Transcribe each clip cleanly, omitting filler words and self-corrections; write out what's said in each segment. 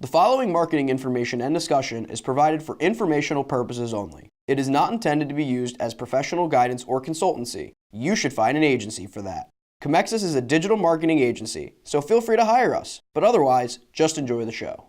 The following marketing information and discussion is provided for informational purposes only. It is not intended to be used as professional guidance or consultancy. You should find an agency for that. Comexis is a digital marketing agency, so feel free to hire us. But otherwise, just enjoy the show.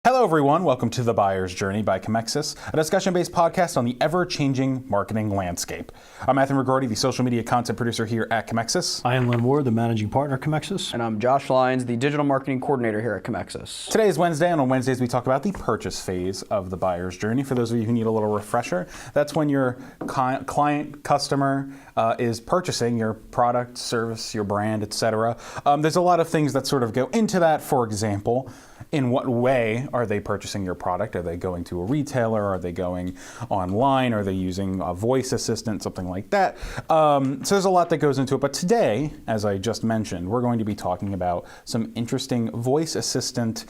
Hello everyone, welcome to The Buyer's Journey by Comexis, a discussion-based podcast on the ever-changing marketing landscape. I'm Matthew McGroarty, the social media content producer here at Comexis. I am Len Ward, the managing partner at Comexis. And I'm Josh Lyons, the digital marketing coordinator here at Comexis. Today is Wednesday, and on Wednesdays we talk about the purchase phase of the buyer's journey. For those of you who need a little refresher, that's when your client, customer is purchasing your product, service, your brand, etc. There's a lot of things that sort of go into that. For example, in what way are they purchasing your product? Are they going to a retailer? Are they going online? Are they using a voice assistant, something like that? So there's a lot that goes into it. But today, as I just mentioned, we're going to be talking about some interesting voice assistant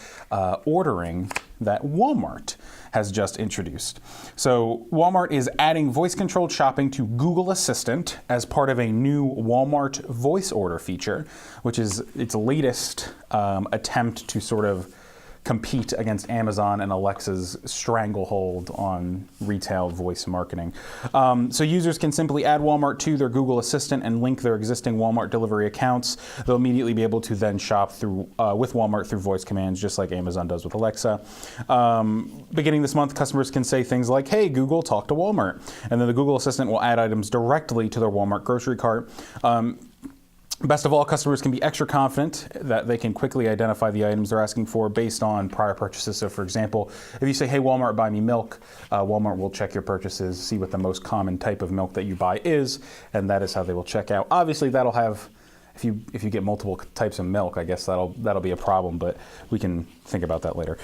ordering that Walmart has just introduced. So Walmart is adding voice-controlled shopping to Google Assistant as part of a new Walmart voice order feature, which is its latest attempt to sort of compete against Amazon and Alexa's stranglehold on retail voice marketing. So users can simply add Walmart to their Google Assistant and link their existing Walmart delivery accounts. They'll immediately be able to then shop through with Walmart through voice commands, just like Amazon does with Alexa. Beginning this month, customers can say things like, "Hey Google, talk to Walmart," and then the Google Assistant will add items directly to their Walmart grocery cart. Best of all, customers can be extra confident that they can quickly identify the items they're asking for based on prior purchases. So for example, if you say, "Hey Walmart, buy me milk," Walmart will check your purchases, see what the most common type of milk that you buy is, and that is how they will check out. Obviously that'll have, if you get multiple types of milk, I guess that'll be a problem, but we can think about that later.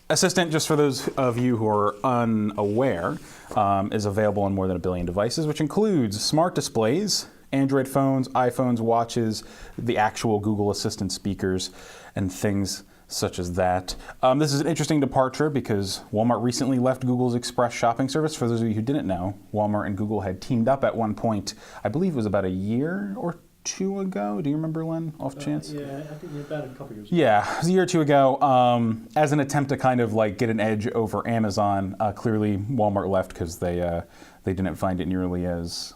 Assistant, just for those of you who are unaware, is available on more than 1 billion devices, which includes smart displays, Android phones, iPhones, watches, the actual Google Assistant speakers, and things such as that. This is an interesting departure because Walmart recently left Google's Express shopping service. For those of you who didn't know, Walmart and Google had teamed up at one point, I believe it was about a year or two ago. Do you remember, Len, off chance? Yeah, I think about a couple years ago. Yeah, it was a year or two ago. As an attempt to kind of like get an edge over Amazon, clearly Walmart left because they didn't find it nearly as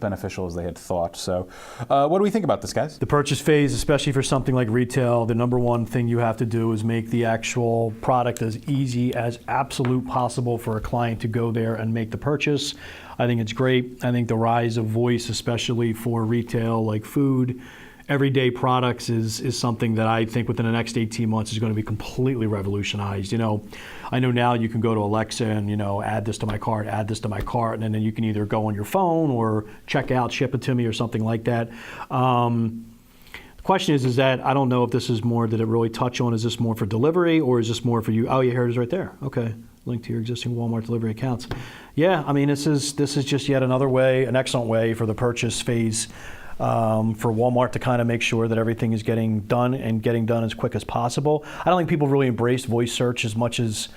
beneficial as they had thought. So what do we think about this, guys? The purchase phase, especially for something like retail, the number one thing you have to do is make the actual product as easy as absolute possible for a client to go there and make the purchase. I think it's great. I think the rise of voice, especially for retail like food, everyday products is something that I think within the next 18 months is going to be completely revolutionized. You know, I know now you can go to Alexa and, add this to my cart, and then you can either go on your phone or check out, ship it to me or something like that. The question is that I don't know if this is more, did it really touch on, is this more for delivery or is this more for you? Oh yeah, here it is right there. Okay. Link to your existing Walmart delivery accounts. Yeah, I mean, this is just yet another way, an excellent way for the purchase phase for Walmart to kind of make sure that everything is getting done as quick as possible. I don't think people really embrace voice search as much as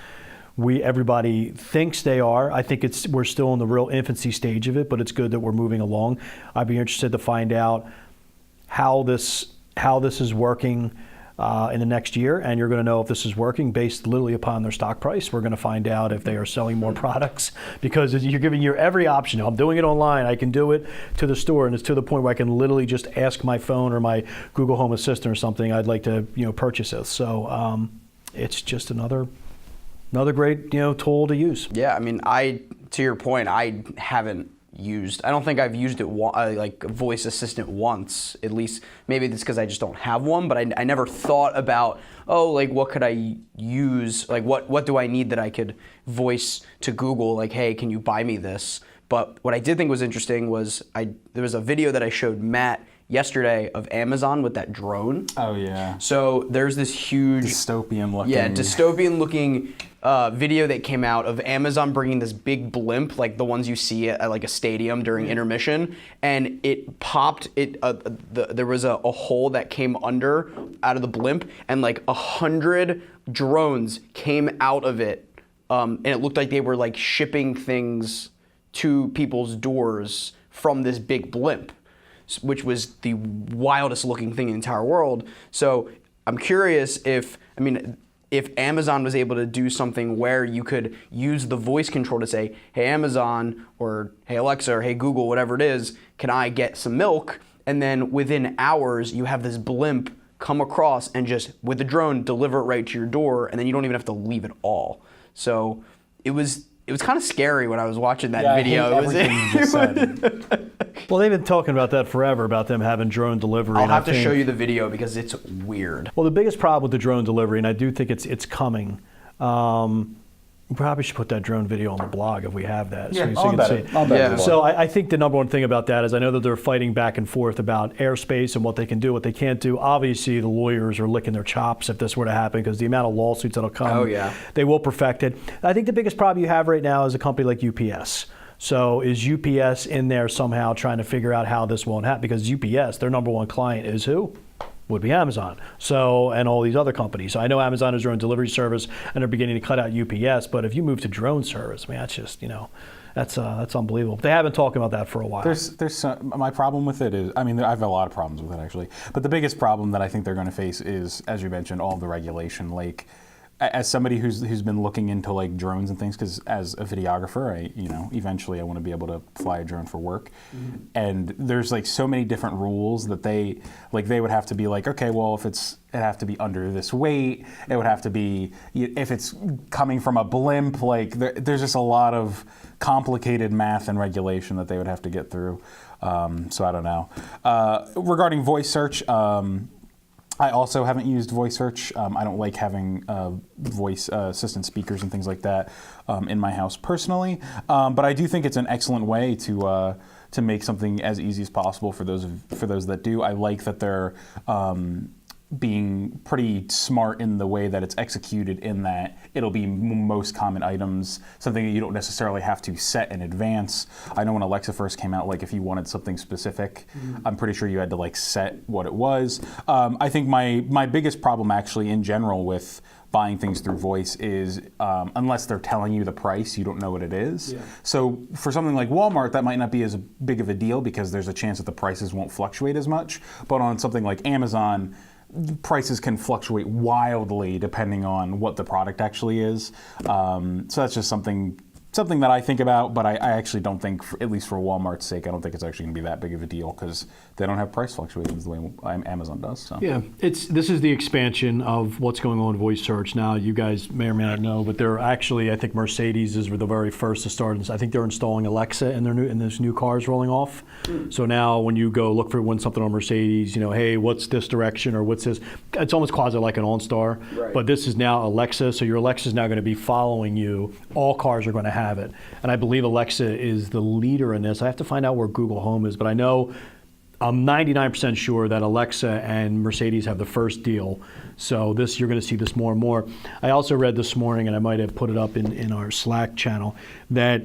everybody thinks they are. I think we're still in the real infancy stage of it, but it's good that we're moving along. I'd be interested to find out how this is working in the next year, and you're going to know if this is working based literally upon their stock price. We're going to find out if they are selling more products, because you're giving you every option. I'm doing it online, I can do it to the store, and it's to the point where I can literally just ask my phone or my Google Home Assistant or something, I'd like to purchase this. So it's just another great tool to use. Yeah, I mean, to your point, I haven't used. I don't think I've used it like voice assistant once. At least maybe it's because I just don't have one. But I never thought about, oh, like what could I use? Like what do I need that I could voice to Google? Like, hey, can you buy me this? But what I did think was interesting was there was a video that I showed Matt yesterday of Amazon with that drone. Oh yeah. So there's this huge Dystopian looking. Yeah, dystopian looking video that came out of Amazon bringing this big blimp, like the ones you see at like a stadium during intermission, and it popped. There was a hole that came out of the blimp, and like 100 drones came out of it, and it looked like they were like shipping things to people's doors from this big blimp, which was the wildest looking thing in the entire world. So I'm curious if Amazon was able to do something where you could use the voice control to say, hey Amazon, or hey Alexa, or hey Google, whatever it is, can I get some milk? And then within hours, you have this blimp come across and just, with the drone, deliver it right to your door, and then you don't even have to leave at all. So it was kind of scary when I was watching that video. I hate everything you just said. Well, they've been talking about that forever, about them having drone delivery. I'll have to show you the video because it's weird. Well, the biggest problem with the drone delivery, and I do think it's coming, we probably should put that drone video on the blog if we have that. Yeah, you I'll can bet see it. I'll bet Yeah. it. So I think the number one thing about that is I know that they're fighting back and forth about airspace and what they can do, what they can't do. Obviously, the lawyers are licking their chops if this were to happen because the amount of lawsuits that'll come, Oh, yeah. they will perfect it. I think the biggest problem you have right now is a company like UPS. So is UPS in there somehow trying to figure out how this won't happen? Because UPS, their number one client is who? Would be Amazon. So, and all these other companies. So I know Amazon is their own delivery service and they're beginning to cut out UPS, but if you move to drone service, I mean, that's just, that's unbelievable. But they have been talking about that for a while. My problem with it is, I have a lot of problems with it actually, but the biggest problem that I think they're going to face is, as you mentioned, all the regulation. Like, as somebody who's been looking into like drones and things, because as a videographer, eventually I want to be able to fly a drone for work, and there's like so many different rules that they would have to be like, okay, well it have to be under this weight, it would have to be, if it's coming from a blimp, like there's just a lot of complicated math and regulation that they would have to get through. So I don't know. Regarding voice search, I also haven't used voice search. I don't like having voice assistant speakers and things like that in my house personally. But I do think it's an excellent way to make something as easy as possible for those that do. I like that they're being pretty smart in the way that it's executed, in that it'll be most common items, something that you don't necessarily have to set in advance. I know when Alexa first came out, like if you wanted something specific, I'm pretty sure you had to like set what it was. I think my biggest problem actually in general with buying things through voice is unless they're telling you the price, you don't know what it is. Yeah. So for something like Walmart, that might not be as big of a deal because there's a chance that the prices won't fluctuate as much. But on something like Amazon, prices can fluctuate wildly depending on what the product actually is. So that's just something that I think about, but I actually don't think, at least for Walmart's sake, I don't think it's actually going to be that big of a deal because they don't have price fluctuations the way Amazon does. So. Yeah, this is the expansion of what's going on in voice search. Now, you guys may or may not know, but they're actually, I think Mercedes is the very first to start. I think they're installing Alexa in those new cars rolling off. So now when you go look for something on Mercedes, hey, what's this direction or what's this? It's almost quasi like an OnStar, right. But this is now Alexa. So your Alexa is now going to be following you. All cars are going to have it. And I believe Alexa is the leader in this. I have to find out where Google Home is, but I know I'm 99% sure that Alexa and Mercedes have the first deal. So you're going to see this more and more. I also read this morning, and I might have put it up in our Slack channel, that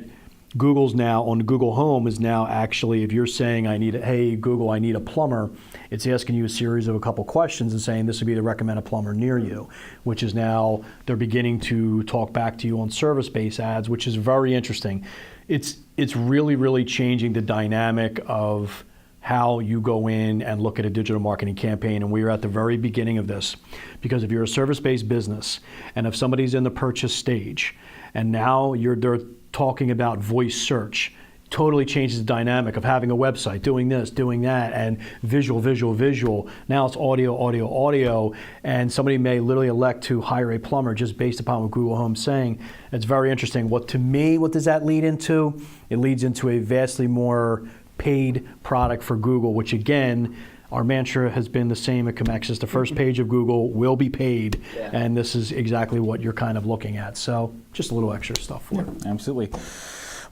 Google's now on Google Home is now actually, if you're saying hey Google, I need a plumber, it's asking you a series of a couple questions and saying this would be the recommended plumber near you, which is now they're beginning to talk back to you on service-based ads, which is very interesting. It's really, really changing the dynamic of how you go in and look at a digital marketing campaign, and we are at the very beginning of this. Because if you're a service-based business, and if somebody's in the purchase stage, and now they're talking about voice search, totally changes the dynamic of having a website, doing this, doing that, and visual, visual, visual. Now it's audio, audio, audio, and somebody may literally elect to hire a plumber just based upon what Google Home's saying. It's very interesting. What does that lead into? It leads into a vastly more paid product for Google, which again, our mantra has been the same at Comexis. The first page of Google will be paid, and this is exactly what you're kind of looking at. So just a little extra stuff for it. Absolutely.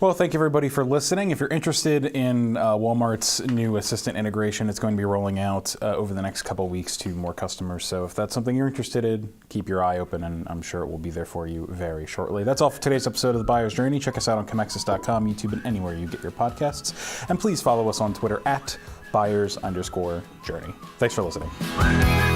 Well, thank you everybody for listening. If you're interested in Walmart's new assistant integration, it's going to be rolling out over the next couple weeks to more customers. So if that's something you're interested in, keep your eye open, and I'm sure it will be there for you very shortly. That's all for today's episode of The Buyer's Journey. Check us out on Comexis.com, YouTube, and anywhere you get your podcasts. And please follow us on Twitter at @buyers_journey. Thanks for listening.